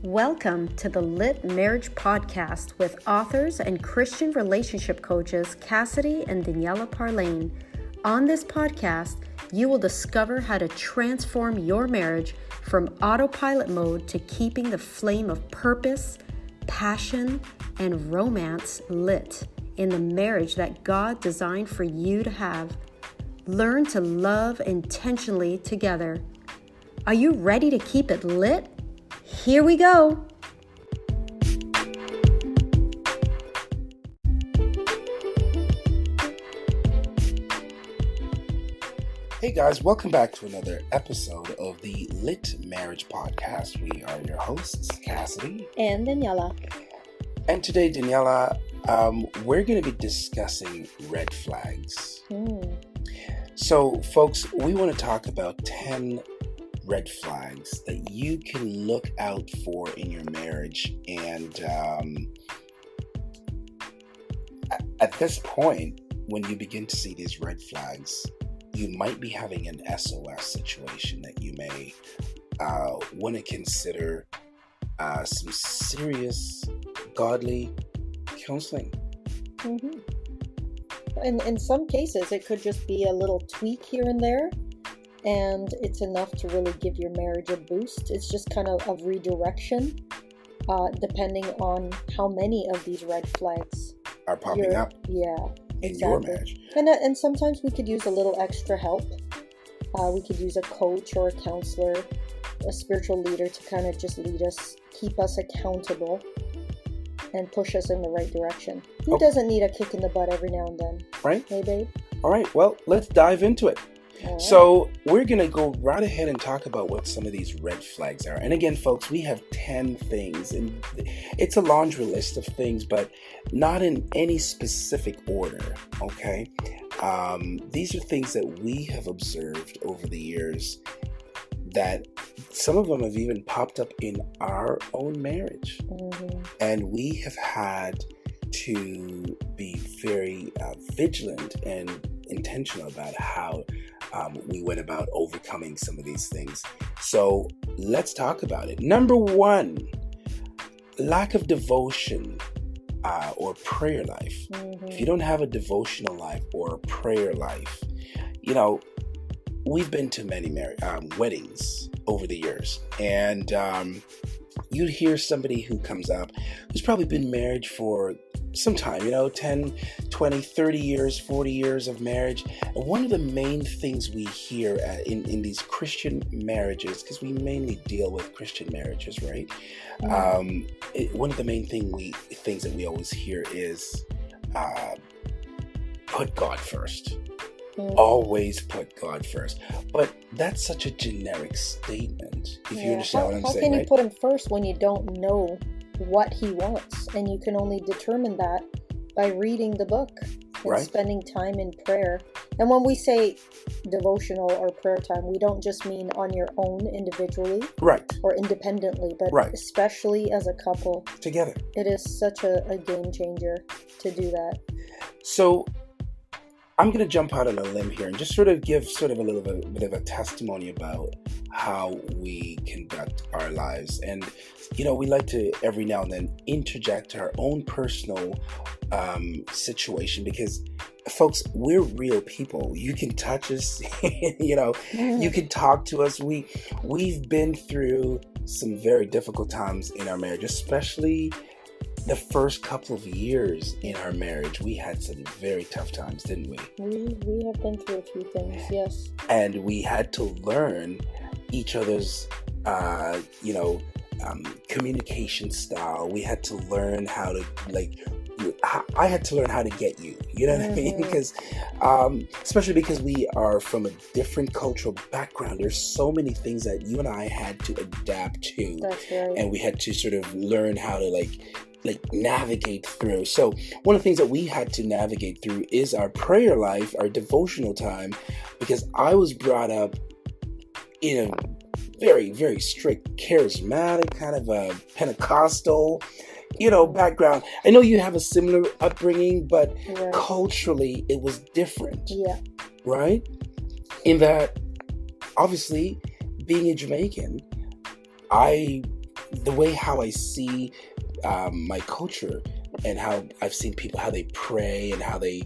Welcome to the Lit Marriage Podcast with authors and Christian relationship coaches Cassidy and Daniela Parlane. On this podcast, you will discover how to transform your marriage from autopilot mode to keeping the flame of purpose, passion, and romance lit in the marriage that God designed for you to have. Learn to love intentionally together. Are you ready to keep it lit? Here we go. Hey guys, welcome back to another episode of the Lit Marriage Podcast. We are your hosts, Cassidy and Daniela. And today, Daniela, we're going to be discussing red flags. So, folks, we want to talk about 10 red flags that you can look out for in your marriage. And at this point, when you begin to see these red flags, you might be having an SOS situation that you may want to consider some serious godly counseling. Mm-hmm. And in some cases, it could just be a little tweak here and there, and it's enough to really give your marriage a boost. It's just kind of a redirection, depending on how many of these red flags are popping up. Yeah. In your marriage. And sometimes we could use a little extra help. We could use a coach or a counselor, a spiritual leader to kind of just lead us, keep us accountable, and push us in the right direction. Who doesn't need a kick in the butt every now and then? Right. Hey, babe? All right. Well, let's dive into it. Right. So we're going to go right ahead and talk about what some of these red flags are. And again, folks, we have 10 things, and it's a laundry list of things, but not in any specific order, okay? These are things that we have observed over the years that some of them have even popped up in our own marriage. Mm-hmm. And we have had to be very vigilant and intentional about how we went about overcoming some of these things. So let's talk about it. Number one, lack of devotion or prayer life. Mm-hmm. If you don't have a devotional life or a prayer life, you know, we've been to many weddings over the years, and you'd hear somebody who comes up who's probably been married for some time, 10, 20, 30 years, 40 years of marriage. And one of the main things we hear in these Christian marriages, because we mainly deal with Christian marriages, right? Mm-hmm. One of the main things that we always hear is put God first. Mm-hmm. Always put God first. But that's such a generic statement, if you understand what I'm saying. How can you put him first when you don't know what he wants? And you can only determine that by reading the book and spending time in prayer. And when we say devotional or prayer time, we don't just mean on your own individually or independently, but especially as a couple together. It is such a game changer to do that. So I'm going to jump out on a limb here and just sort of give a little bit of a testimony about how we conduct our lives. And, we like to every now and then interject our own personal situation, because, folks, we're real people. You can touch us, you can talk to us. We've been through some very difficult times in our marriage, especially the first couple of years in our marriage. We had some very tough times, didn't we? We have been through a few things, yes. And we had to learn each other's, communication style. We had to learn how to, I had to learn how to get you. You know what I mean? Because, especially because we are from a different cultural background, there's so many things that you and I had to adapt to. That's right. And we had to sort of learn how to navigate through. So one of the things that we had to navigate through is our prayer life, our devotional time, because I was brought up in a very, very strict, charismatic, kind of a Pentecostal, background. I know you have a similar upbringing, but culturally it was different. Yeah. Right? In that, obviously, being a Jamaican, I the way how I see my culture and how I've seen people, how they pray and how they,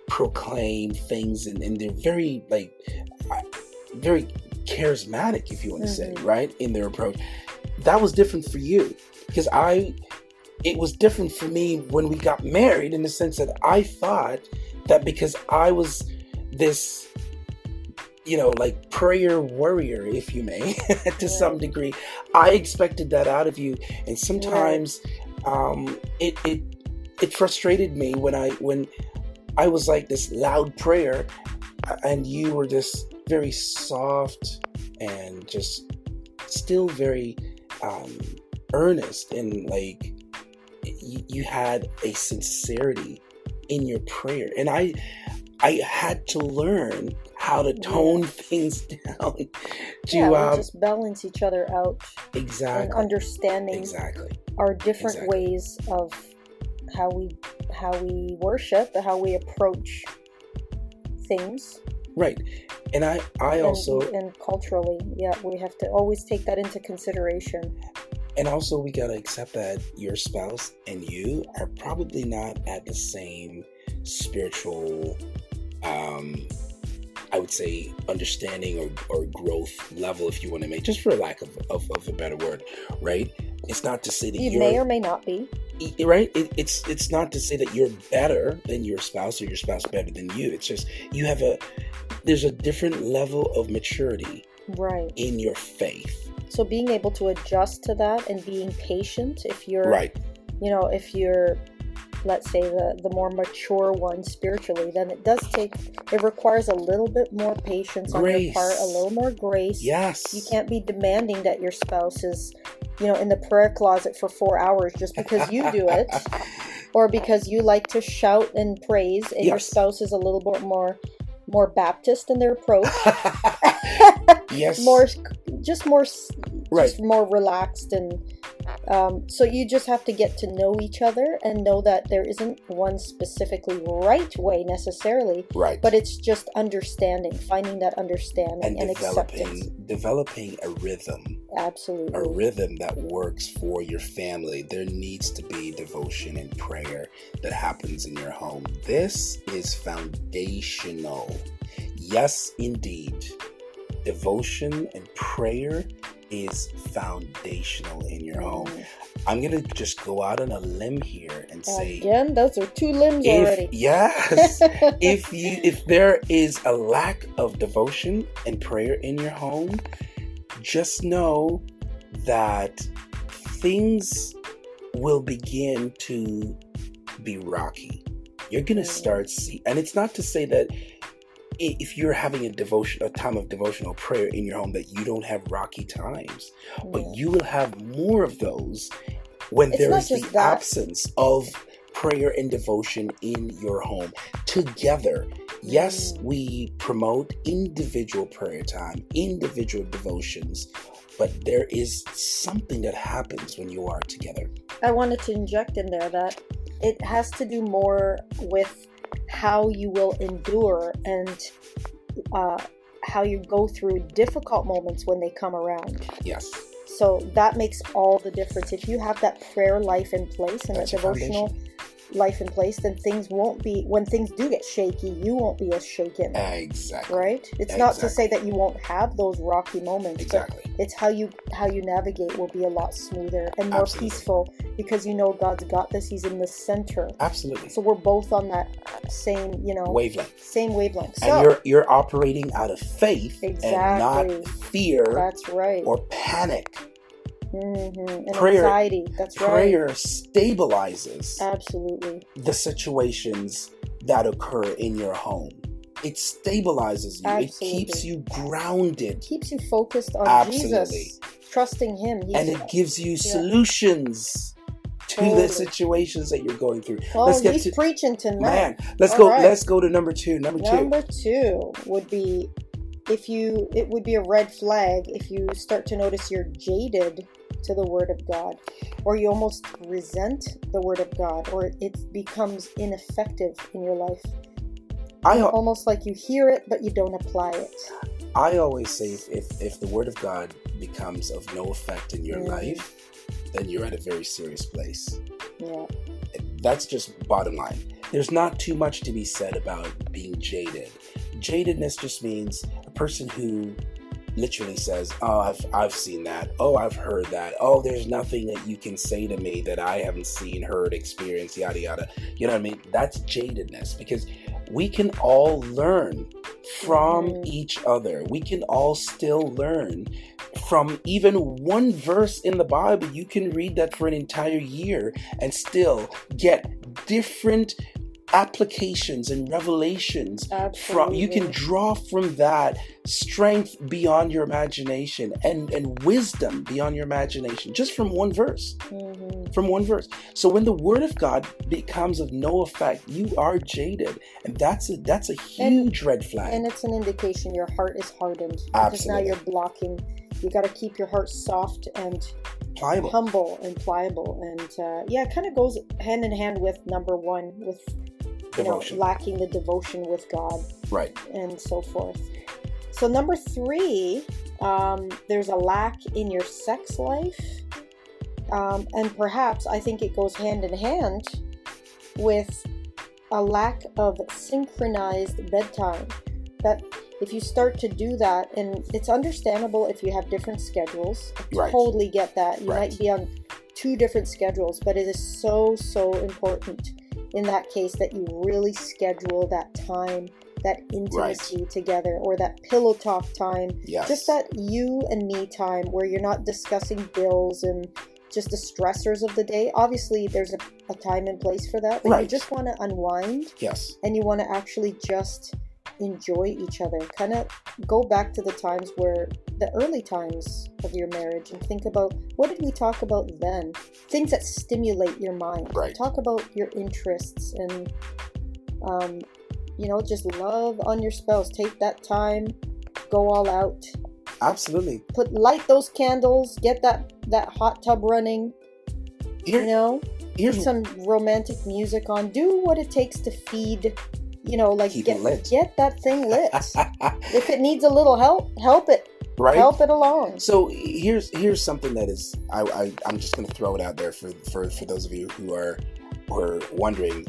proclaim things, and they're very very charismatic, if you want to say, right, in their approach. That was different for you, because it was different for me when we got married, in the sense that I thought that because I was this, prayer warrior, if you may, to some degree, I expected that out of you. And sometimes it frustrated me when I was like this loud prayer, and you were this very soft and just still very earnest, and you had a sincerity in your prayer. And I had to learn how to tone things down to we just balance each other out. Exactly. And understanding our different ways of how we worship, how we approach things. Right. And I also... And culturally, we have to always take that into consideration. And also, we got to accept that your spouse and you are probably not at the same spiritual, I would say, understanding or growth level, if you want to make, just for lack of a better word, right? It's not to say that you may or may not be. Right? It's not to say that you're better than your spouse or your spouse better than you. It's just there's a different level of maturity in your faith. So being able to adjust to that and being patient, if you're, if you're, let's say, the more mature one spiritually, then it requires a little bit more patience on your part, a little more grace. Yes. You can't be demanding that your spouse is, in the prayer closet for 4 hours just because you do it, or because you like to shout and praise, and your spouse is a little bit more Baptist in their approach. Yes. Just more relaxed, and so you just have to get to know each other and know that there isn't one specifically right way necessarily, but it's just finding that understanding and acceptance. Developing a rhythm. Absolutely. A rhythm that works for your family. There needs to be devotion and prayer that happens in your home. This is foundational. Yes, indeed. Devotion and prayer is foundational in your home. I'm going to just go out on a limb here and say... Again, those are 2 limbs already. Yes. If there is a lack of devotion and prayer in your home, just know that things will begin to be rocky. You're going to start and it's not to say that if you're having a time of devotional prayer in your home that you don't have rocky times, but you will have more of those when there is the absence of prayer and devotion in your home together. Yes, we promote individual prayer time, individual devotions, but there is something that happens when you are together. I wanted to inject in there that it has to do more with how you will endure and how you go through difficult moments when they come around. Yes. So that makes all the difference. If you have that prayer life in place and that devotional life in place, then things won't be, when things do get shaky, you won't be as shaken. Exactly. Right? It's not to say that you won't have those rocky moments. Exactly. But it's how you navigate will be a lot smoother and more peaceful, because you know God's got this. He's in the center. Absolutely. So we're both on that same, wavelength. Same wavelength. So, and you're operating out of faith and not fear. That's right. Or panic. And prayer, anxiety. That's right. Prayer stabilizes the situations that occur in your home. It stabilizes you. It keeps you grounded. Keeps you focused on Jesus, trusting Him. And it gives you solutions to the situations that you're going through. Oh, he's preaching tonight. Man, let's go to number 2. Number 2 would be, it would be a red flag if you start to notice you're jaded to the Word of God, or you almost resent the Word of God, or it becomes ineffective in your life. Almost like you hear it, but you don't apply it. I always say if the word of God becomes of no effect in your life, then you're at a very serious place. Yeah. That's just bottom line. There's not too much to be said about being jaded. Jadedness just means a person who literally says, oh, I've seen that. Oh, I've heard that. Oh, there's nothing that you can say to me that I haven't seen, heard, experienced, yada, yada. You know what I mean? That's jadedness, because we can all learn from each other. We can all still learn from even one verse in the Bible. You can read that for an entire year and still get different applications and revelations. From you can draw from that strength beyond your imagination and wisdom beyond your imagination, just from one verse. From one verse. So when the word of God becomes of no effect, you are jaded, and that's a huge red flag. And it's an indication your heart is hardened. Absolutely. Because now you're blocking. You got to keep your heart soft and pliable, humble and pliable, and it kind of goes hand in hand with number one, with lacking the devotion with God, right, and so forth. So number 3, there's a lack in your sex life, and perhaps I think it goes hand in hand with a lack of synchronized bedtime. That if you start to do that, and it's understandable if you have different schedules, I totally get that. You might be on 2 different schedules, but it is so important in that case that you really schedule that time, that intimacy together, or that pillow talk time. Just that you and me time where you're not discussing bills and just the stressors of the day. Obviously, there's a time and place for that, but you just want to unwind. And you want to actually just enjoy each other. Kind of go back to the times where the early times of your marriage and think about, what did we talk about then? Things that stimulate your mind. Talk about your interests and just love on your spouse. Take that time, go all out. Absolutely. Light those candles, get that hot tub running. Put some romantic music on. Do what it takes to feed. Get that thing lit. If it needs a little help it. Help it along. So here's something that is I'm just going to throw it out there for those of you who are wondering.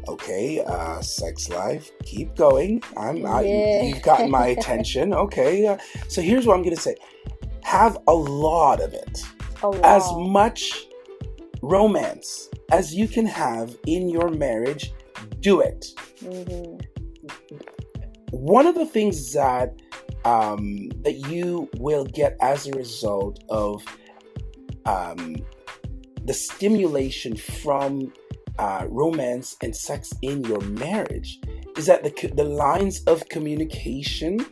Okay, sex life, keep going. You've gotten my attention. Okay, so here's what I'm going to say: have a lot of it. As much romance as you can have in your marriage. Do it. One of the things that you will get as a result of the stimulation from romance and sex in your marriage is that the lines of communication,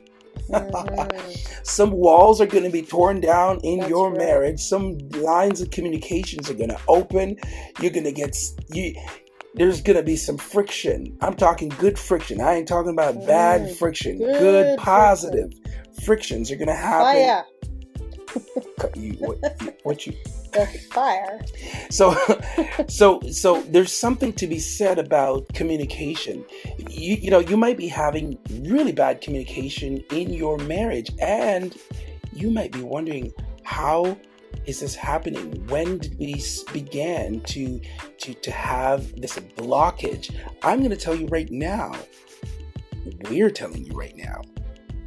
some walls are going to be torn down in your marriage. Some lines of communications are going to open. You're going to get there's going to be some friction. I'm talking good friction. I ain't talking about bad friction. Good positive frictions are going to happen. The fire. So there's something to be said about communication. You might be having really bad communication in your marriage, and you might be wondering, how is this happening? When did we begin to have this blockage? I'm going to tell you right now. We're telling you right now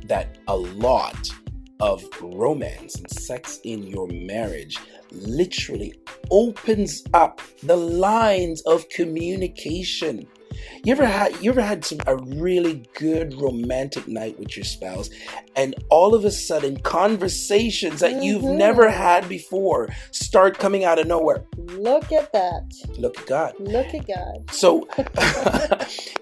that a lot of romance and sex in your marriage literally opens up the lines of communication. You ever had a really good romantic night with your spouse, and all of a sudden conversations that you've never had before start coming out of nowhere? Look at that. Look at God. Look at God. So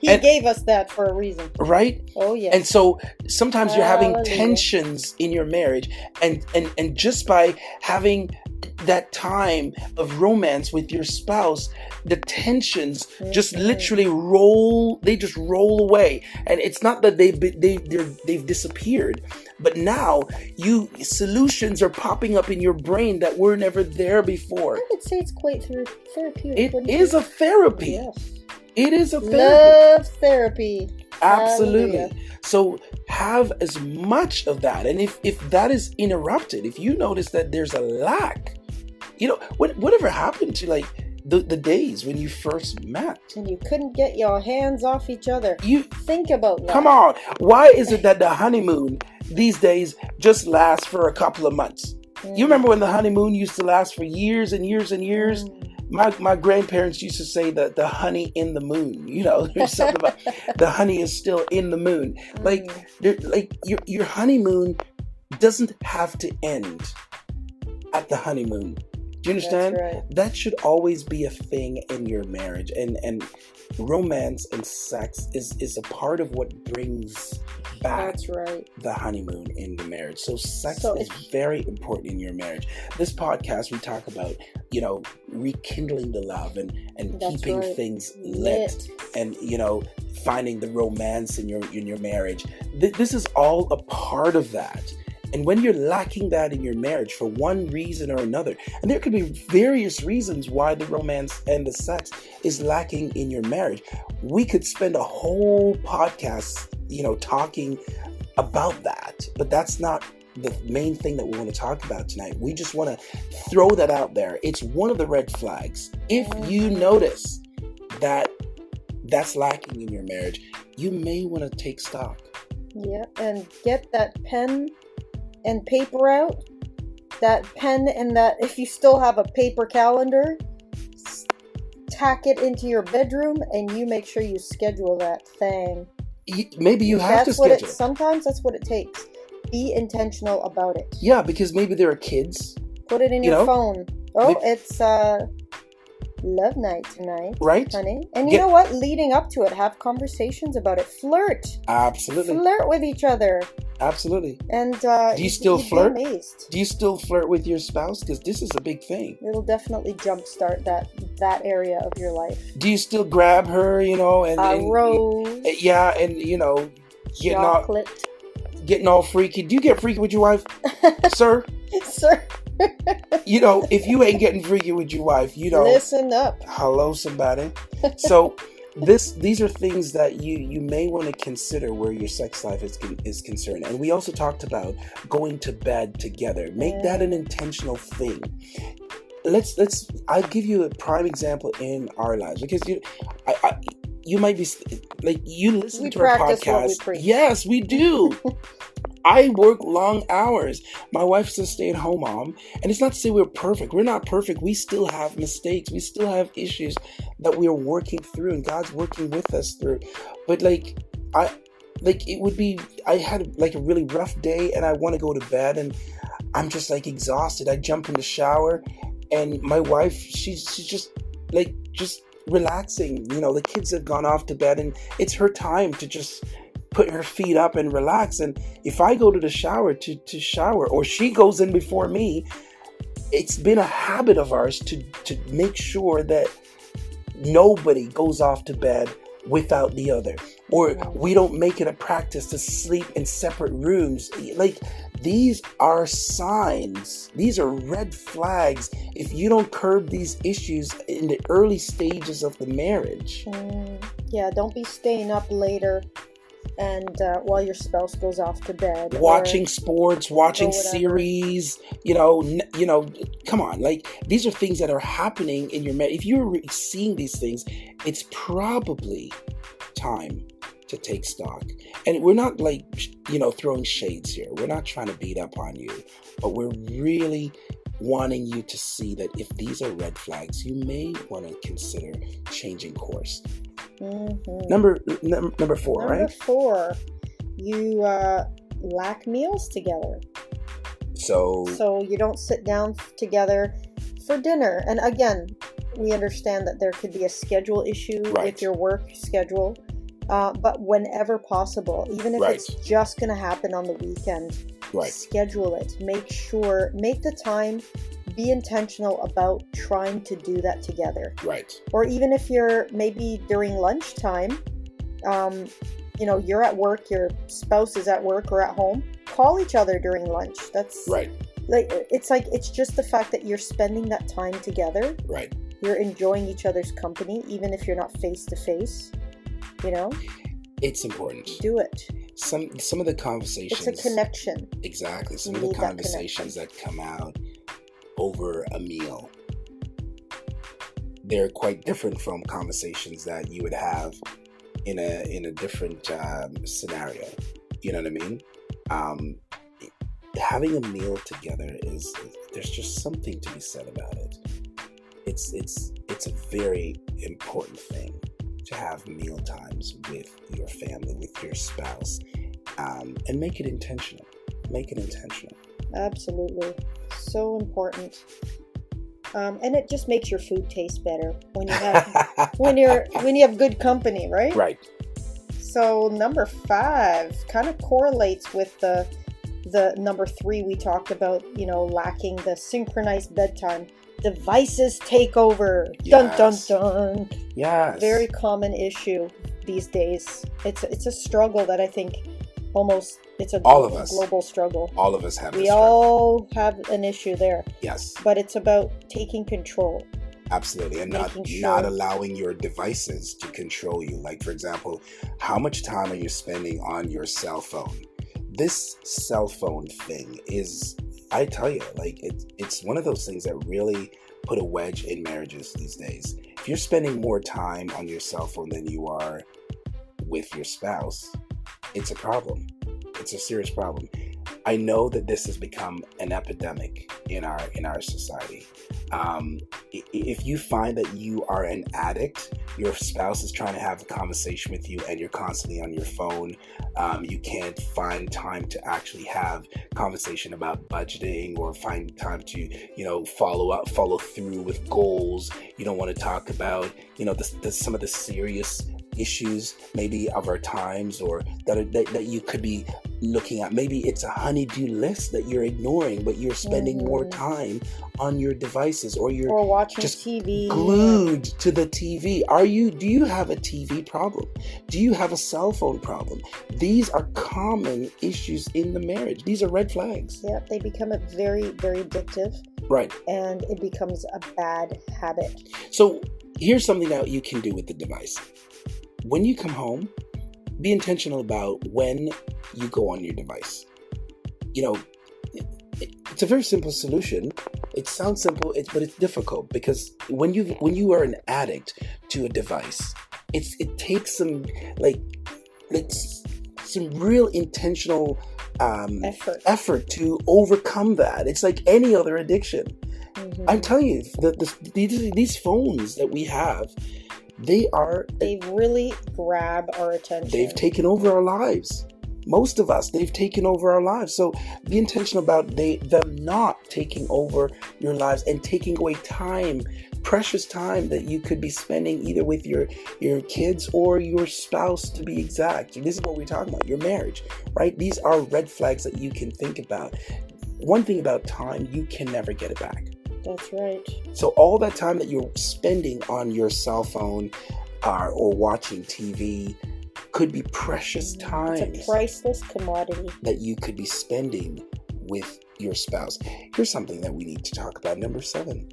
He gave us that for a reason. Right? Oh yeah. And so sometimes you're having tensions in your marriage, and just by having that time of romance with your spouse, the tensions just literally roll away. And it's not that they've disappeared, but now solutions are popping up in your brain that were never there before. I would say it's quite therapeutic. It is a therapy. Yes. It is a therapy. Love therapy. Absolutely. Hallelujah. So have as much of that. And if that is interrupted, if you notice that there's a lack, whatever happened to like the days when you first met? And you couldn't get your hands off each other. You think about that. Come on. Why is it that the honeymoon these days just lasts for a couple of months? You remember when the honeymoon used to last for years and years and years? My grandparents used to say that the honey in the moon, there's something about the honey is still in the moon. Like your honeymoon doesn't have to end at the honeymoon. Do you understand? That's right. That should always be a thing in your marriage. And romance and sex is a part of what brings back the honeymoon in the marriage. So sex is very important in your marriage. This podcast, we talk about, rekindling the love and keeping things lit and, finding the romance in your marriage. This is all a part of that. And when you're lacking that in your marriage for one reason or another, and there could be various reasons why the romance and the sex is lacking in your marriage, we could spend a whole podcast, talking about that. But that's not the main thing that we want to talk about tonight. We just want to throw that out there. It's one of the red flags. If you notice that that's lacking in your marriage, you may want to take stock. Yeah, and get that pen and paper out. That pen and that, if you still have a paper calendar, tack it into your bedroom and you make sure you schedule that thing. Maybe you have to schedule it. Sometimes that's what it takes. Be intentional about it. Yeah, because maybe there are kids. Put it in your phone. It's love night tonight, right, honey? And you know what? Leading up to it, have conversations about it. Flirt. Absolutely. Flirt with each other. Absolutely. And do you still flirt? Be amazed. Do you still flirt with your spouse? Because this is a big thing. It'll definitely jumpstart that area of your life. Do you still grab her, and rose? Getting all freaky. Do you get freaky with your wife, sir? Sir. If you ain't getting freaky with your wife, listen up. Hello, somebody. So these are things that you may want to consider where your sex life is concerned. And we also talked about going to bed together. Make that an intentional thing. I'll give you a prime example in our lives, because you might be like, you listen to our podcast. Yes, we do. I work long hours. My wife's a stay-at-home mom. And it's not to say we're perfect. We're not perfect. We still have mistakes. We still have issues that we are working through, and God's working with us through. But I had like a really rough day and I want to go to bed and I'm just like exhausted. I jump in the shower and my wife, she's just relaxing. The kids have gone off to bed and it's her time to just put her feet up and relax. And if I go to the shower to shower, or she goes in before me, it's been a habit of ours to make sure that nobody goes off to bed without the other, or we don't make it a practice to sleep in separate rooms. Like, these are signs. These are red flags if you don't curb these issues in the early stages of the marriage. Yeah, don't be staying up later and while your spouse goes off to bed, watching sports, watching series, come on. Like, these are things that are happening in your marriage. If you're seeing these things, it's probably time to take stock. And we're not throwing shades here. We're not trying to beat up on you, but we're really wanting you to see that if these are red flags, you may want to consider changing course. Number 4, right? Number 4, you lack meals together. So you don't sit down together for dinner. And again, we understand that there could be a schedule issue with your work schedule. But whenever possible, even if it's just going to happen on the weekend, schedule it. Make the time, be intentional about trying to do that together. Or even if you're maybe during lunchtime, you're at work, your spouse is at work or at home, call each other during lunch. That's it's just the fact that you're spending that time together. You're enjoying each other's company, even if you're not face to face. It's important. Do it. Some of the conversations. It's a connection. Exactly. Some of the conversations that come out over a meal, they're quite different from conversations that you would have in a different scenario. You know what I mean? Having a meal together there's just something to be said about it. It's a very important thing to have meal times with your family, with your spouse, and make it intentional. Absolutely. So important. And it just makes your food taste better when you have when you have good company, right? Right. So number 5 kind of correlates with the number 3 we talked about, lacking the synchronized bedtime. Devices take over. Yes. Dun dun dun. Yes. Very common issue these days. It's a struggle that I think it's a global struggle. All of us have. We all have an issue there. Yes. But it's about taking control. Absolutely, and not allowing your devices to control you. Like, for example, how much time are you spending on your cell phone? This cell phone thing is, I tell you, like it's one of those things that really put a wedge in marriages these days. If you're spending more time on your cell phone than you are with your spouse, it's a problem. It's a serious problem. I know that this has become an epidemic in our society. If you find that you are an addict, your spouse is trying to have a conversation with you and you're constantly on your phone, you can't find time to actually have conversation about budgeting or find time to, follow through with goals. You don't want to talk about, some of the serious issues maybe of our times, or that you could be looking at. Maybe it's a honey-do list that you're ignoring, but you're spending more time on your devices, or watching just TV, glued to the TV. Do you have a TV problem? Do you have a cell phone problem? These are common issues in the marriage. These are red flags. Yeah, they become very, very addictive. Right. And it becomes a bad habit. So here's something that you can do with the device. When you come home, be intentional about when you go on your device. It's a very simple solution. It sounds simple, but it's difficult, because when you are an addict to a device, it takes some some real intentional effort to overcome that. It's like any other addiction. Mm-hmm. I'm telling you, these phones that we have, they've really grabbed our attention. They've taken over our lives. Most of us, they've taken over our lives. So be intentional about them not taking over your lives and taking away time, precious time that you could be spending either with your kids or your spouse, to be exact. This is what we're talking about, your marriage, right? These are red flags that you can think about. One thing about time, you can never get it back. That's right. So all that time that you're spending on your cell phone or watching TV could be precious time. It's a priceless commodity that you could be spending with your spouse. Here's something that we need to talk about. Number 7,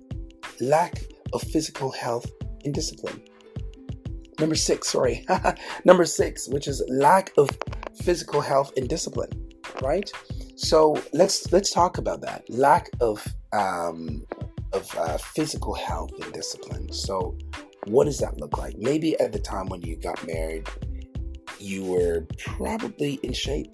lack of physical health and discipline. Number 6, which is lack of physical health and discipline, right? So let's talk about that. Lack of physical health and discipline. So what does that look like? Maybe at the time when you got married, you were probably in shape.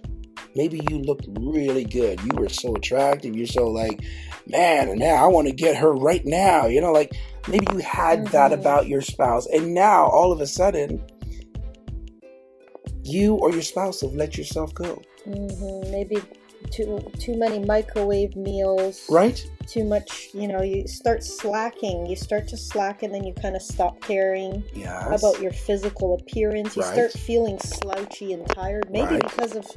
Maybe you looked really good. You were so attractive. You're so like, man, now I want to get her right now. Maybe you had that about your spouse. And now all of a sudden, you or your spouse have let yourself go. Mm-hmm. Maybe too many microwave meals. Right. Too much, you start slacking. You start to slack, and then you kind of stop caring about your physical appearance. You start feeling slouchy and tired, maybe because of,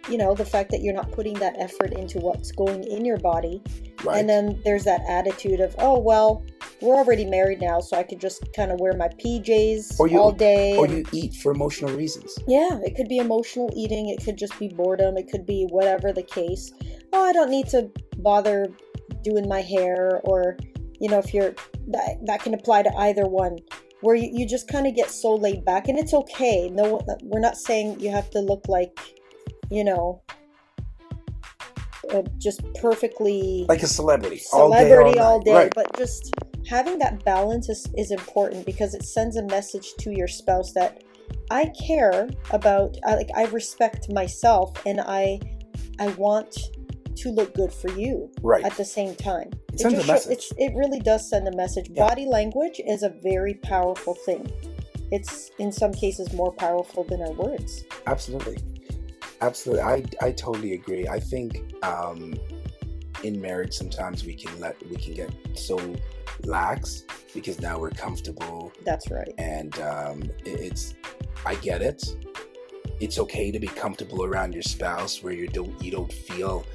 the fact that you're not putting that effort into what's going in your body. Right. And then there's that attitude of, oh, well, we're already married now, so I could just kind of wear my PJs all day. Or you eat for emotional reasons. Yeah, it could be emotional eating. It could just be boredom. It could be whatever the case. Oh, I don't need to bother doing my hair, or, if you're, that can apply to either one. where you just kind of get so laid back, and it's okay. No, we're not saying you have to look like, you know, just perfectly like a celebrity all day. Right. But just having that balance is important, because it sends a message to your spouse that I care about, I respect myself, and I want to look good for you, right, at the same time. It sends a message. It really does send a message. Yeah. Body language is a very powerful thing. It's in some cases more powerful than our words. Absolutely. I totally agree. I think in marriage sometimes we can get so lax because now we're comfortable. That's right. And I get it. It's okay to be comfortable around your spouse where you don't feel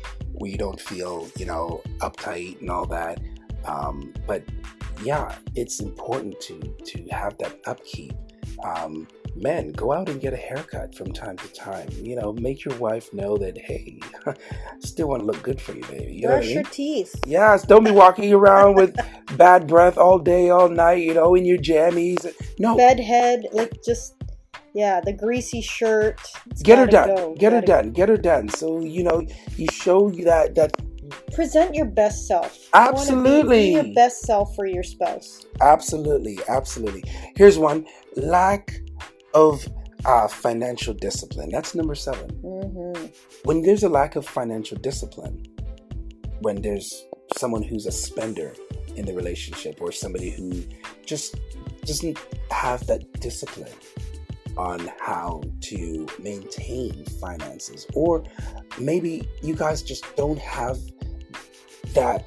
uptight and all that. But yeah, it's important to have that upkeep. Men, go out and get a haircut from time to time. Make your wife know that, hey, still want to look good for you, baby. Brush your teeth. Yes, don't be walking around with bad breath all day, all night, in your jammies. No. Bedhead, the greasy shirt. Get her done. So, you show you that. Present your best self. Absolutely. Be your best self for your spouse. Absolutely. Here's one. Lack of financial discipline. That's number 7. Mm-hmm. When there's a lack of financial discipline, when there's someone who's a spender in the relationship, or somebody who just doesn't have that discipline on how to maintain finances, or maybe you guys just don't have that,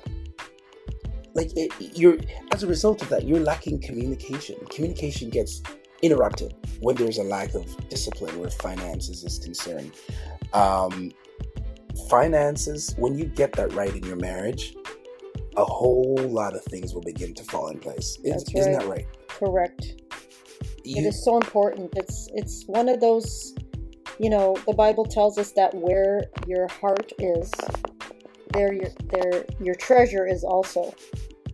as a result of that, you're lacking communication gets interrupted when there's a lack of discipline where finances is concerned. Finances, when you get that right in your marriage, a whole lot of things will begin to fall in place. Isn't that right? Correct. It is so important. It's one of those, the Bible tells us that where your heart is, there your treasure is also.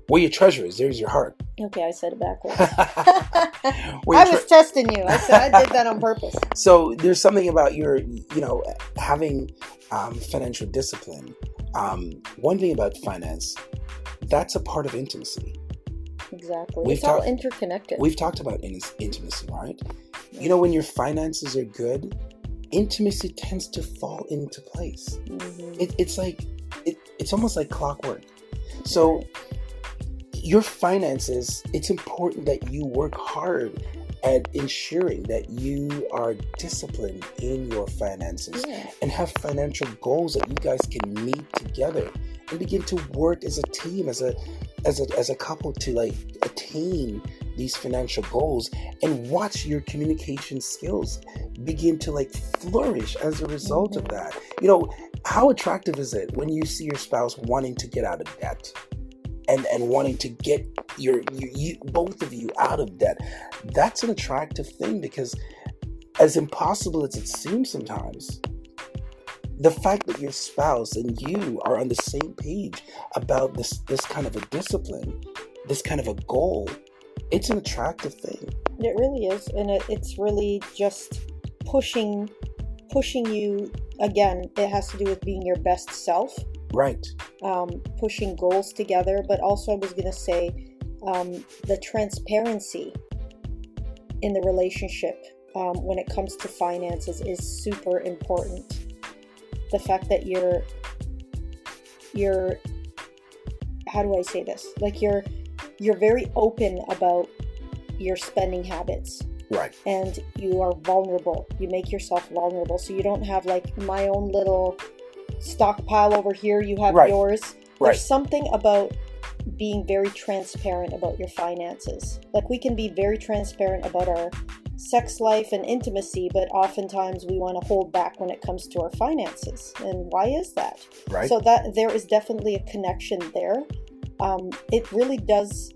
Where your treasure is, there's your heart. Okay, I said it backwards. I was testing you. I did that on purpose. So there's something about your, having financial discipline. One thing about finance, that's a part of intimacy. Exactly. It's all interconnected. We've talked about intimacy, right? Yeah. When your finances are good, intimacy tends to fall into place. Mm-hmm. It's almost like clockwork. So your finances, it's important that you work hard at ensuring that you are disciplined in your finances, and have financial goals that you guys can meet together and begin to work as a team, as a couple to attain these financial goals, and watch your communication skills begin to flourish as a result of that. How attractive is it when you see your spouse wanting to get out of debt and wanting to get you both of you out of debt? That's an attractive thing, because as impossible as it seems sometimes, the fact that your spouse and you are on the same page about this kind of a discipline, this kind of a goal, it's an attractive thing. It really is. And it's really just pushing you. Again, it has to do with being your best self. Right. Pushing goals together. But also, I was going to say, the transparency in the relationship when it comes to finances is super important. The fact that you're how do I say this? You're very open about your spending habits. Right. And you are vulnerable. You make yourself vulnerable. So you don't have my own little stockpile over here. You have yours. Right. There's something about being very transparent about your finances. We can be very transparent about our sex life and intimacy, but oftentimes we want to hold back when it comes to our finances. And why is that? Right. So that there is definitely a connection there. It really does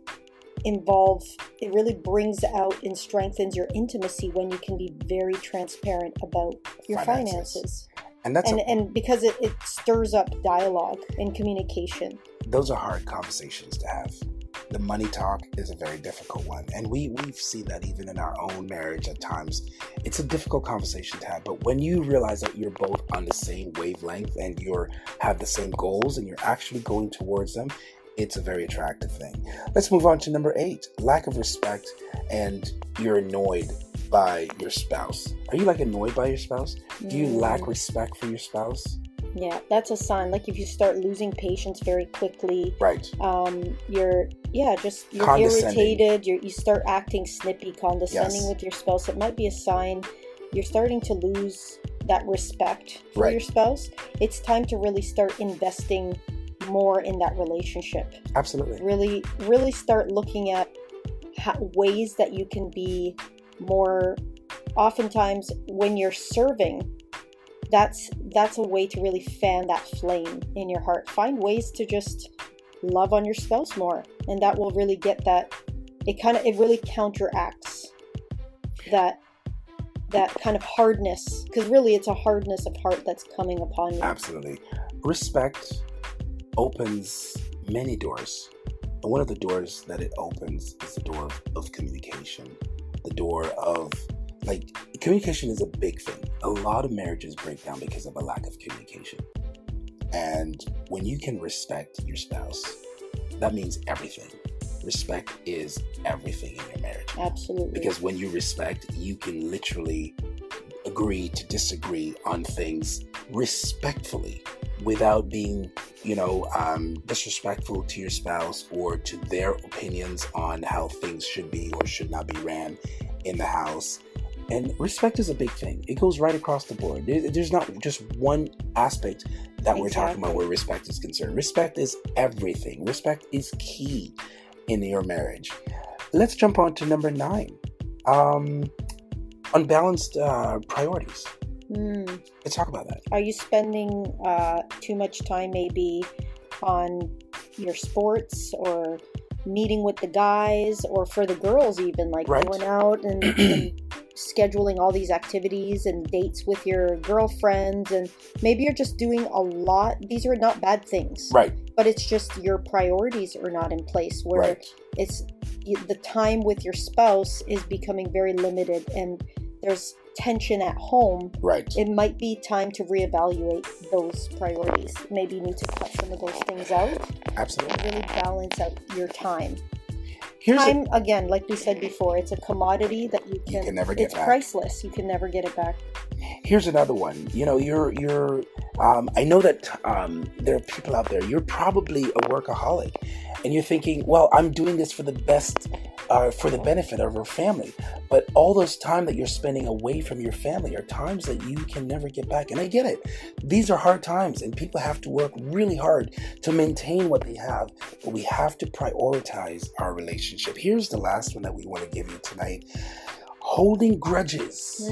involve, it really brings out and strengthens your intimacy when you can be very transparent about your finances. And because it stirs up dialogue and communication. Those are hard conversations to have. The money talk is a very difficult one. And we've seen that even in our own marriage at times. It's a difficult conversation to have. But when you realize that you're both on the same wavelength and have the same goals and you're actually going towards them, it's a very attractive thing. Let's move on to number 8, lack of respect, and you're annoyed by your spouse. Are you annoyed by your spouse? Do you lack respect for your spouse? Yeah, that's a sign. If you start losing patience very quickly, right? You're irritated. You start acting snippy, condescending with your spouse. It might be a sign you're starting to lose that respect for your spouse. It's time to really start investing more in that relationship. Absolutely. Really start looking at ways that you can be more. Oftentimes, when you're serving, that's a way to really fan that flame in your heart. Find ways to just love on your spouse more, and that will really get that. It really counteracts that kind of hardness, because really it's a hardness of heart that's coming upon you. Absolutely. Respect opens many doors, and one of the doors that it opens is the door of communication. The door of communication is a big thing. A lot of marriages break down because of a lack of communication. And when you can respect your spouse, that means everything. Respect is everything in your marriage. Absolutely. Because when you respect, you can literally agree to disagree on things respectfully without being, disrespectful to your spouse or to their opinions on how things should be or should not be ran in the house. And respect is a big thing. It goes right across the board. There's not just one aspect that we're talking about where respect is concerned. Respect is everything. Respect is key in your marriage. Let's jump on to number 9. Unbalanced priorities. Let's talk about that. Are you spending too much time maybe on your sports or meeting with the guys, or for the girls even, going out and scheduling all these activities and dates with your girlfriends, and maybe you're just doing a lot. These are not bad things, right? But it's just your priorities are not in place, where it's the time with your spouse is becoming very limited, and there's tension at home. Right. It might be time to reevaluate those priorities. Maybe you need to cut some of those things out. Absolutely. And really balance out your time. Time, again, like we said before, it's a commodity that you can never get back. It's priceless. You can never get it back. Here's another one. You're I know that there are people out there, you're probably a workaholic, and you're thinking, well, I'm doing this for the best, for the benefit of our family. But all those time that you're spending away from your family are times that you can never get back. And I get it. These are hard times, and people have to work really hard to maintain what they have. But we have to prioritize our relationship. Here's the last one that we want to give you tonight. Holding grudges.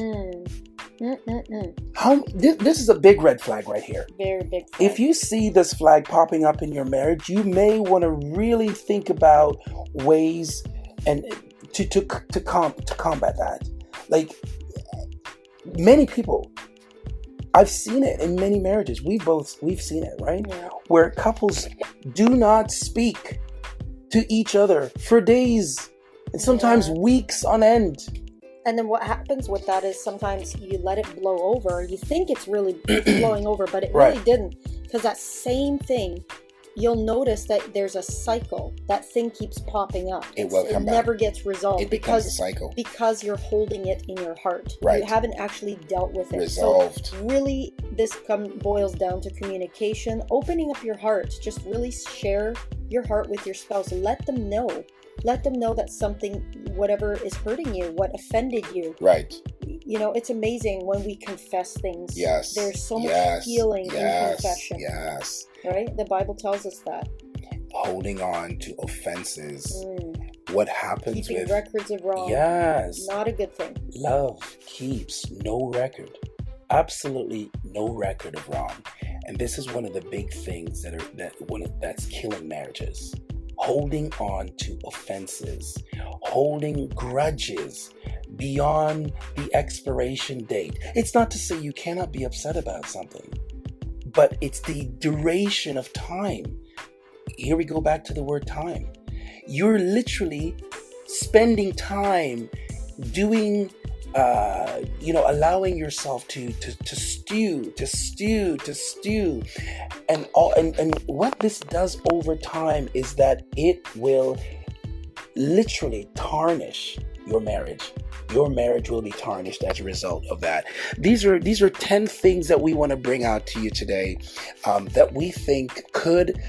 This is a big red flag right here. Very big flag. If you see this flag popping up in your marriage, you may want to really think about ways and to combat that. Many people, I've seen it in many marriages. We've seen it, right? Yeah. Where couples do not speak to each other for days and sometimes weeks on end. And then what happens with that is sometimes you let it blow over. You think it's really blowing over, but it really didn't. Because that same thing, you'll notice that there's a cycle. That thing keeps popping up. It will come back. It never gets resolved. It becomes a cycle. Because you're holding it in your heart. Right. You haven't actually dealt with it. Resolved. So really, this boils down to communication. Opening up your heart. Just really share your heart with your spouse. Let them know. Let them know that something, whatever is hurting you, what offended you. Right. It's amazing when we confess things. Yes. There's so much healing in confession. Yes. Right? The Bible tells us that. Holding on to offenses. What happens Keeping records of wrong. Yes. Not a good thing. Love keeps no record. Absolutely no record of wrong. And this is one of the big things that's killing marriages. Holding on to offenses, holding grudges beyond the expiration date. It's not to say you cannot be upset about something, but it's the duration of time. Here we go back to the word time. you're literally spending time doing, allowing yourself to stew, and what this does over time is that it will literally tarnish your marriage. Your marriage will be tarnished as a result of that. These are 10 things that we want to bring out to you today that we think could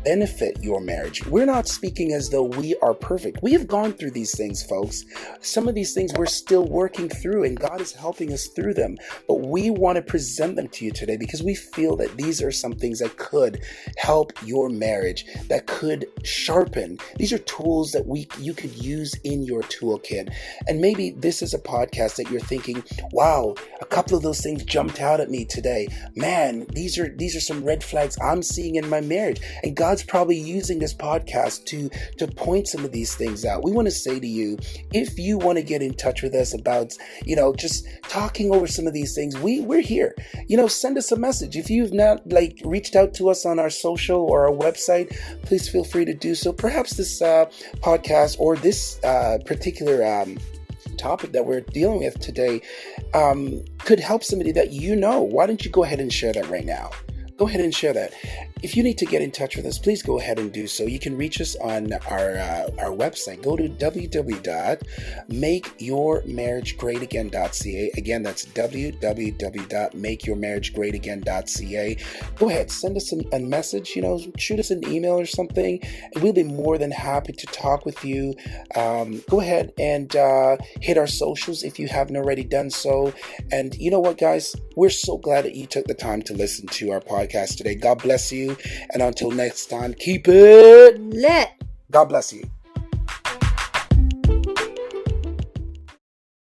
benefit your marriage. We're not speaking as though we are perfect. We have gone through these things, folks. Some of these things we're still working through, and God is helping us through them. But we want to present them to you today because we feel that these are some things that could help your marriage, that could sharpen. These are tools that you could use in your toolkit. And maybe this is a podcast that you're thinking, wow, a couple of those things jumped out at me today. Man, these are some red flags I'm seeing in my marriage. And God's probably using this podcast to point some of these things out. We want to say to you, if you want to get in touch with us about, just talking over some of these things, we're here. Send us a message. If you've not reached out to us on our social or our website, please feel free to do so. Perhaps this podcast or this particular topic that we're dealing with today could help somebody that Why don't you go ahead and share that right now? Go ahead and share that. If you need to get in touch with us, please go ahead and do so. You can reach us on our website. Go to www.makeyourmarriageGreatAgain.ca. Again, that's www.makeyourmarriageGreatAgain.ca. Go ahead, send us a message, shoot us an email or something, and we'll be more than happy to talk with you. Go ahead and hit our socials if you haven't already done so. And you know what, guys? We're so glad that you took the time to listen to our podcast today. God bless you. And until next time, keep it lit. God bless you.